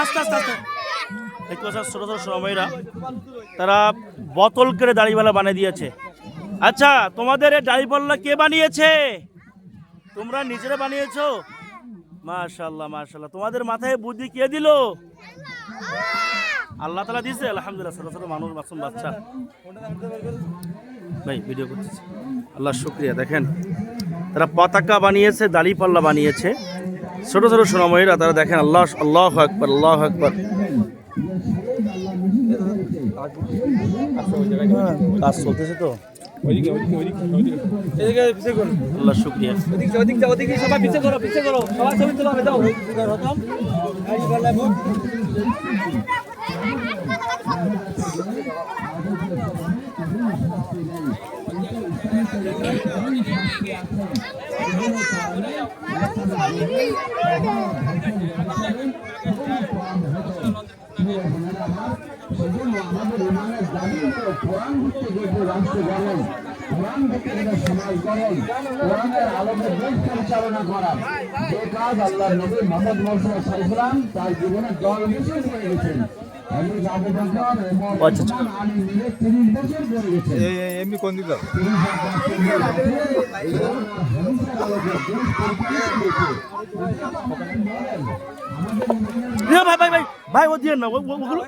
আস্তে আস্তে আস্তে দেখতে পাচ্ছেন ছোট ছোট সময়রা তারা বোতল করে দাড়িওয়ালা বানিয়ে দিয়েছে। আচ্ছা, তোমাদের এই দাড়িপাল্লা কে বানিয়েছে? তোমরা নিজেরা বানিয়েছো? মাশাআল্লাহ মাশাআল্লাহ। তোমাদের মাথায় বুদ্ধি কে দিল? আল্লাহ তাআলা দিয়েছে। আলহামদুলিল্লাহ। ছোট ছোট মানুষ, মাসুম বাচ্চা। ভাই ভিডিও করতেছি। আল্লাহ শুকরিয়া। দেখেন তারা পতাকা বানিয়েছে, দাড়িপাল্লা বানিয়েছে, ছোট ছোট সোনাময়ীরা তারা দেখেন। আল্লাহ আল্লাহু আকবার, আল্লাহু আকবার। কাজ চলতেছে তো। আল্লাহ শুকরিয়া। সবাই পিছে করো, পিছে করো, সবাই ছবি তোলা হবে। দাও সেজন্য আমাদের ইমানের দাবি হলো কোরআন ভিত্তিক একটি রাষ্ট্র গঠন, কোরআন ভিত্তিক একটা সমাজ গঠন, কোরআনের আলোকে দেশ পরিচালনা করা। যে কাজ আল্লাহ নবী মুহাম্মদ মুহাম্মদ সাল্লাল্লাহু আলাইহি ওয়াসাল্লাম তার জীবনে 10 বছর করে গেছেন। আমি আবু বকর এবং ওসমান আলী মিলে 30 বছর করে গেছেন। এমনি কোন দিকে ভাই ভাই ভাই ভাই ও দিয়ে না ওগুলো